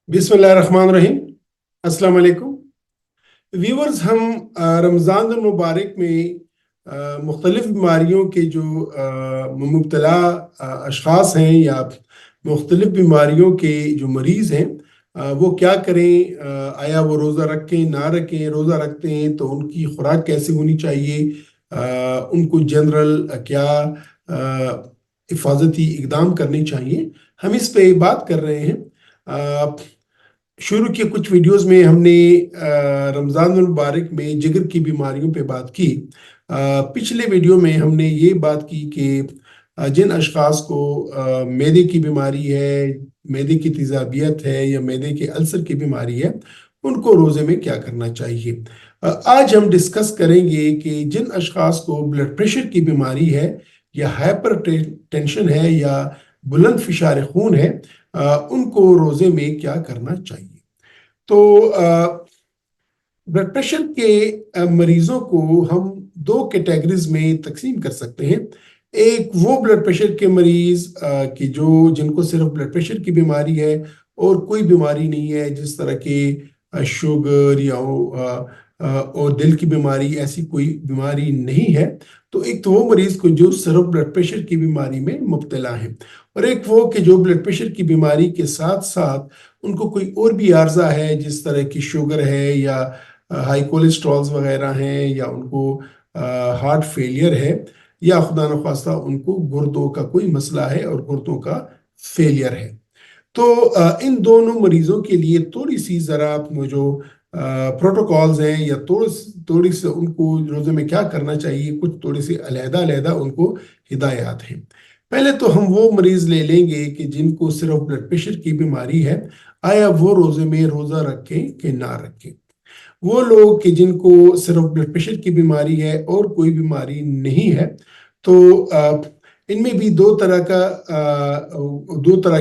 बिस्मिल्लाहिर्रहमानिर्रहीम। अस्सलाम वालेकुम व्यूवर्स। हम रमज़ान मुबारक में मुख्तलिफ बीमारियों के जो मुब्तला अशख़ास हैं या मुख्तलिफ बीमारियों के जो मरीज़ हैं, वो क्या करें। आया वो रोज़ा रखें ना रखें, रोज़ा रखते हैं तो उनकी खुराक कैसे होनी चाहिए, उनको जनरल क्या हिफाजती इकदाम करने चाहिए, हम इस पे बात कर रहे हैं। शुरू के कुछ वीडियोस में हमने रमज़ान मुबारक में जिगर की बीमारियों पे बात की। पिछले वीडियो में हमने ये बात की कि जिन अशख़ास को मैदे की बीमारी है, मैदे की तेज़ाबियत है या मैदे के अल्सर की बीमारी है, उनको रोज़े में क्या करना चाहिए। आज हम डिस्कस करेंगे कि जिन अशख़ास को ब्लड प्रेशर की बीमारी है या हाइपर टेंशन है या बुलंद फिशार खून है, उनको रोज़े में क्या करना चाहिए। तो ब्लड प्रेशर के मरीजों को हम दो कैटेगरीज में तकसीम कर सकते हैं। एक वो ब्लड प्रेशर के मरीज कि जो जिनको सिर्फ ब्लड प्रेशर की बीमारी है और कोई बीमारी नहीं है, जिस तरह के शुगर या और दिल की बीमारी, ऐसी कोई बीमारी नहीं है। तो एक तो वो मरीज को जो सिर्फ ब्लड प्रेशर की बीमारी में मुब्तला है, और एक वो कि जो ब्लड प्रेशर की बीमारी के साथ साथ उनको कोई और भी आर्जा है, जिस तरह की शुगर है या हाई कोलेस्ट्रॉल्स वगैरह हैं, या उनको हार्ट फेलियर है, या खुदा न खास्ता उनको गुर्दों का कोई मसला है और गुर्दों का फेलियर है। तो इन दोनों मरीजों के लिए थोड़ी सी ज़रा जो प्रोटोकॉल्स हैं या थोड़ी सी उनको रोज़े में क्या करना चाहिए, कुछ थोड़ी सी अलहदा उनको हिदायत हैं। पहले तो हम वो मरीज ले लेंगे कि जिनको सिर्फ ब्लड प्रेशर की बीमारी है, आया वो रोज़े में रोज़ा रखें कि ना रखें। वो लोग कि जिनको सिर्फ ब्लड प्रेशर की बीमारी है और कोई बीमारी नहीं है, तो इनमें भी दो तरह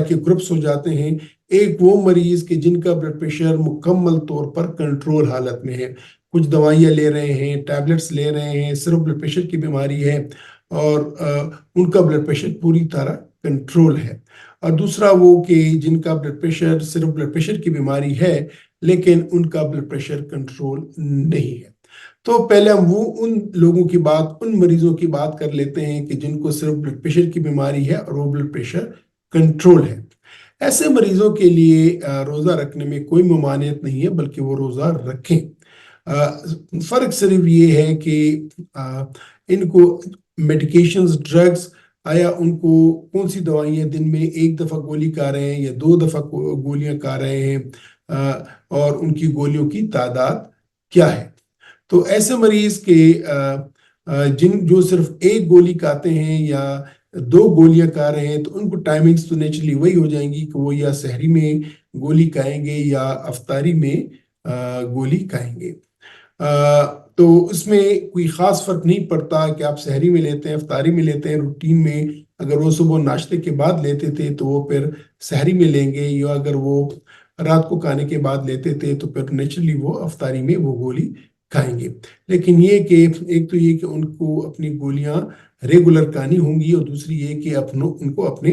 के ग्रुप्स हो जाते हैं। एक वो मरीज के जिनका ब्लड प्रेशर मुकम्मल तौर पर कंट्रोल हालत में है, कुछ दवाइयाँ ले रहे हैं, टैबलेट्स ले रहे हैं, सिर्फ ब्लड प्रेशर की बीमारी है और उनका ब्लड प्रेशर पूरी तरह कंट्रोल है। और दूसरा वो कि जिनका ब्लड प्रेशर सिर्फ ब्लड प्रेशर की बीमारी है लेकिन उनका ब्लड प्रेशर कंट्रोल नहीं है। तो पहले हम उन मरीजों की बात कर लेते हैं कि जिनको सिर्फ ब्लड प्रेशर की बीमारी है और वो ब्लड प्रेशर कंट्रोल है। ऐसे मरीजों के लिए रोज़ा रखने में कोई ममानियत नहीं है, बल्कि वो रोज़ा रखें। फ़र्क सिर्फ ये है कि इनको मेडिकेशंस, ड्रग्स, आया उनको कौन सी दवाइयाँ दिन में एक दफ़ा गोली खा रहे हैं या दो दफ़ा गोलियां खा रहे हैं, और उनकी गोलियों की तादाद क्या है। तो ऐसे मरीज के जो सिर्फ एक गोली खाते हैं या दो गोलियां खा रहे हैं, तो उनको टाइमिंग्स तो नेचुरली वही हो जाएंगी कि वो या सहरी में गोली खाएंगे या अफ्तारी में गोली खाएंगे। तो इसमें कोई ख़ास फ़र्क नहीं पड़ता कि आप सहरी में लेते हैं, अफ्तारी में लेते हैं। रूटीन में अगर वो सुबह नाश्ते के बाद लेते थे तो वो फिर सहरी में लेंगे, या अगर वो रात को खाने के बाद लेते थे तो फिर नेचुरली वो अफ्तारी में वो गोली खाएंगे। लेकिन ये कि एक तो ये कि उनको अपनी गोलियां रेगुलर खानी होंगी, और दूसरी ये कि उनको अपने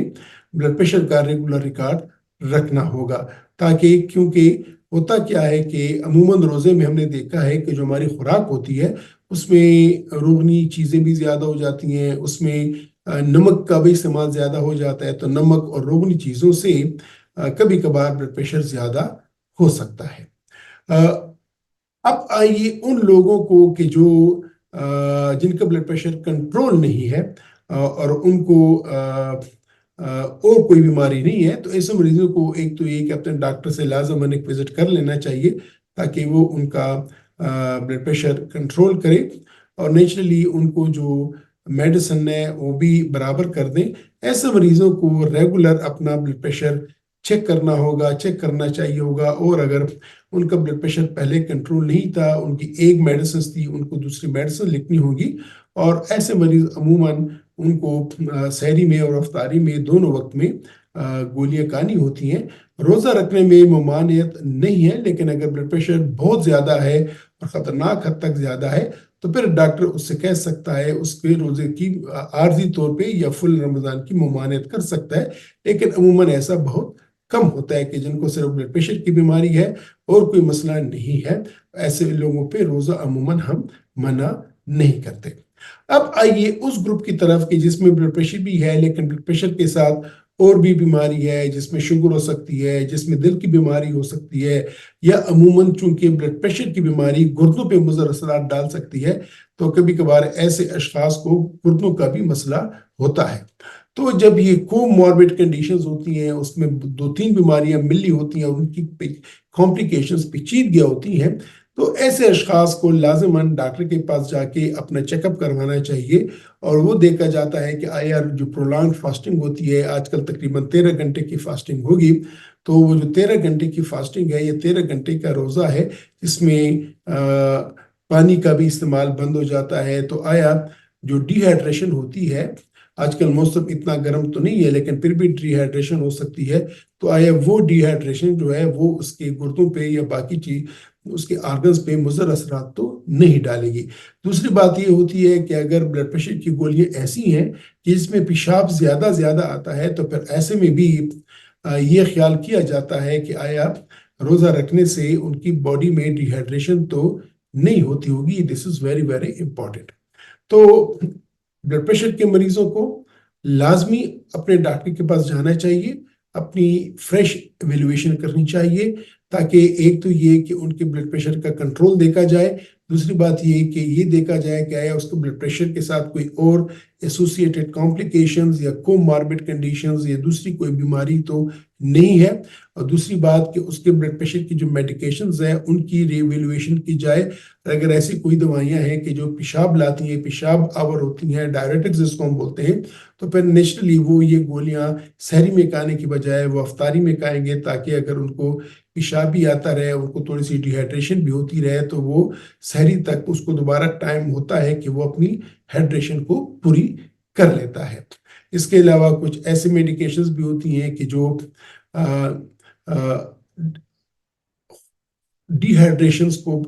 ब्लड प्रेशर का रेगुलर रिकॉर्ड रखना होगा। ताकि क्योंकि होता क्या है कि अमूमन रोज़े में हमने देखा है कि जो हमारी खुराक होती है उसमें रोगनी चीज़ें भी ज़्यादा हो जाती हैं, उसमें नमक का भी इस्तेमाल ज़्यादा हो जाता है। तो नमक और रोगनी चीज़ों से कभी कभार ब्लड प्रेशर ज़्यादा हो सकता है। अब आइए उन लोगों को कि जो जिनका ब्लड प्रेशर कंट्रोल नहीं है और उनको और कोई बीमारी नहीं है, तो ऐसे मरीजों को एक तो ये कि अपने डॉक्टर से लाजमन एक विजिट कर लेना चाहिए ताकि वो उनका ब्लड प्रेशर कंट्रोल करे और नेचुरली उनको जो मेडिसिन है वो भी बराबर कर दें। ऐसे मरीजों को रेगुलर अपना ब्लड प्रेशर चेक करना चाहिए होगा। और अगर उनका ब्लड प्रेशर पहले कंट्रोल नहीं था, उनकी एक मेडिसिन थी, उनको दूसरी मेडिसिन लिखनी होगी। और ऐसे मरीज अमूमन उनको सहरी में और अफ्तारी में दोनों वक्त में गोलियां खानी होती हैं। रोज़ा रखने में ममानियत नहीं है, लेकिन अगर ब्लड प्रेशर बहुत ज़्यादा है और ख़तरनाक हद तक ज़्यादा है तो फिर डॉक्टर उससे कह सकता है, उसके रोज़े की आर्जी तौर पे या फुल रमज़ान की ममानियत कर सकता है। लेकिन अमूमन ऐसा बहुत کم ہوتا ہے کہ جن کو صرف بلڈ پریشر کی بیماری ہے اور کوئی مسئلہ نہیں ہے، ایسے لوگوں پہ روزہ عموماً ہم منع نہیں کرتے۔ اب آئیے اس گروپ کی طرف کہ جس میں بلڈ پریشر بھی ہے لیکن بلڈ پریشر کے ساتھ اور بھی بیماری ہے، جس میں شوگر ہو سکتی ہے، جس میں دل کی بیماری ہو سکتی ہے، یا عموماً چونکہ بلڈ پریشر کی بیماری گردوں پہ مضر اثرات ڈال سکتی ہے، تو کبھی کبھار ایسے اشخاص کو گردوں کا بھی مسئلہ ہوتا ہے۔ تو جب یہ کو ماربڈ کنڈیشنز ہوتی ہیں، اس میں 2-3 بیماریاں ملی ہوتی ہیں اور ان کی کمپلیکیشنز پیچیدگیاں ہوتی ہیں، تو ایسے اشخاص کو لازماً ڈاکٹر کے پاس جا کے اپنا چیک اپ کروانا چاہیے، اور وہ دیکھا جاتا ہے کہ آیا جو پرولانگ فاسٹنگ ہوتی ہے، آج کل تقریباً 13 گھنٹے کی فاسٹنگ ہوگی، تو وہ جو 13 گھنٹے کی فاسٹنگ ہے، یہ 13 گھنٹے کا روزہ ہے، جس میں پانی کا بھی استعمال بند ہو جاتا ہے، تو آیا جو ڈی ہائیڈریشن ہوتی ہے، آج کل موسم اتنا گرم تو نہیں ہے لیکن پھر بھی ڈی ہائیڈریشن ہو سکتی ہے، تو آیا وہ ڈی ہائیڈریشن جو ہے وہ اس کے گردوں پہ یا باقی چیز اس کے آرگنز پہ مضر اثرات تو نہیں ڈالے گی۔ دوسری بات یہ ہوتی ہے کہ اگر بلڈ پریشر کی گولیاں ایسی ہیں کہ اس میں پیشاب زیادہ آتا ہے، تو پھر ایسے میں بھی یہ خیال کیا جاتا ہے کہ آیا روزہ رکھنے سے ان کی باڈی میں ڈی ہائیڈریشن تو نہیں ہوتی ہوگی۔ دس از ویری ویری امپورٹنٹ۔ تو بلڈ پریشر کے مریضوں کو لازمی اپنے ڈاکٹر کے پاس جانا چاہیے، اپنی فریش ایویلویشن کرنی چاہیے، تاکہ ایک تو یہ کہ ان کے بلڈ پریشر کا کنٹرول دیکھا جائے، دوسری بات یہ کہ یہ دیکھا جائے کہ آیا اس کو بلڈ پریشر کے ساتھ کوئی اور ایسوسیٹڈ کمپلیکیشنز یا کو ماربڈ کنڈیشنز یا دوسری کوئی بیماری تو نہیں ہے، اور دوسری بات کہ اس کے بلڈ پریشر کی جو میڈیکیشنز ہیں ان کی ری ایویلویشن کی جائے، اگر ایسی کوئی دوائیاں ہیں کہ جو پیشاب لاتی ہیں، پیشاب آور ہوتی ہیں، ڈائریٹکس جس کو ہم بولتے ہیں، تو پھر نیچرلی وہ یہ گولیاں سحری میں کھانے کی بجائے وہ افطاری میں کھائیں گے، تاکہ اگر ان کو پیشاب بھی آتا رہے، ان کو تھوڑی سی ڈی ہائیڈریشن بھی ہوتی رہے، تو وہ سحری تک اس کو دوبارہ ٹائم ہوتا ہے کہ وہ اپنی ہائیڈریشن کو پوری کر لیتا ہے۔ اس کے علاوہ کچھ ایسے میڈیکیشنز بھی ہوتی ہیں کہ جو ڈی ہائیڈریشنز کو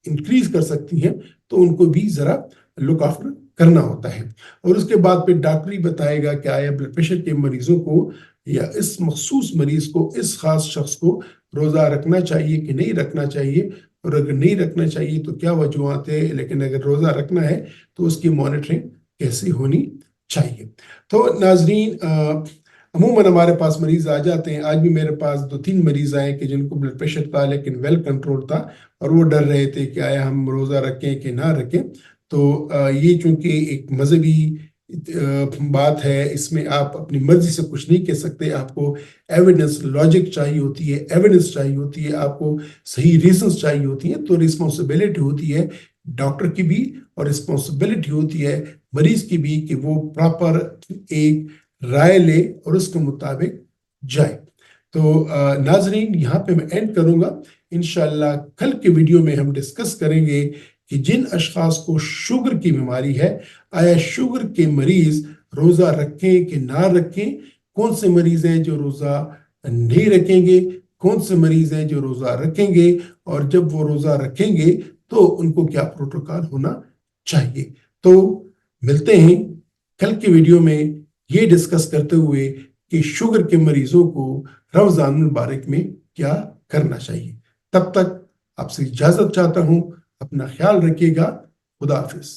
انکریز کر سکتی ہیں، تو ان کو بھی ذرا لک آفٹر کرنا ہوتا ہے۔ اور اس کے بعد پھر ڈاکٹر ہی بتائے گا کہ آیا بلڈ پریشر کے مریضوں کو یا اس مخصوص مریض کو، اس خاص شخص کو روزہ رکھنا چاہیے کہ نہیں رکھنا چاہیے، اور اگر نہیں رکھنا چاہیے تو کیا وجوہات ہیں، لیکن اگر روزہ رکھنا ہے تو اس کی مانیٹرنگ کیسی ہونی چاہیے۔ تو ناظرین، عموماً ہمارے پاس مریض آ جاتے ہیں، آج بھی میرے پاس 2-3 مریض آئے کہ جن کو بلڈ پریشر تھا لیکن ویل کنٹرول تھا، اور وہ ڈر رہے تھے کہ آیا ہم روزہ رکھیں کہ نہ رکھیں۔ تو یہ چونکہ ایک مذہبی بات ہے، اس میں آپ اپنی مرضی سے کچھ نہیں کہہ سکتے، آپ کو ایویڈنس لاجک چاہیے ہوتی ہے، ایویڈنس چاہیے ہوتی ہے، آپ کو صحیح ریزنز چاہیے ہوتی ہیں، تو رسپانسبلٹی ہوتی ہے ڈاکٹر کی بھی اور رسپانسبلٹی ہوتی ہے مریض کی بھی کہ وہ پراپر ایک رائے لے اور اس کے مطابق جائے۔ تو ناظرین، یہاں پہ میں اینڈ کروں گا۔ انشاءاللہ کل کے ویڈیو میں ہم ڈسکس کریں گے کہ جن اشخاص کو شوگر کی بیماری ہے، آیا شوگر کے مریض روزہ رکھیں کہ نہ رکھیں، کون سے مریض ہیں جو روزہ نہیں رکھیں گے، کون سے مریض ہیں جو روزہ رکھیں گے، اور جب وہ روزہ رکھیں گے تو ان کو کیا پروٹوکول ہونا چاہیے۔ تو ملتے ہیں کل کے ویڈیو میں یہ ڈسکس کرتے ہوئے کہ شوگر کے مریضوں کو رمضان المبارک میں کیا کرنا چاہیے۔ تب تک آپ سے اجازت چاہتا ہوں، اپنا خیال رکھیے گا۔ خدا حافظ۔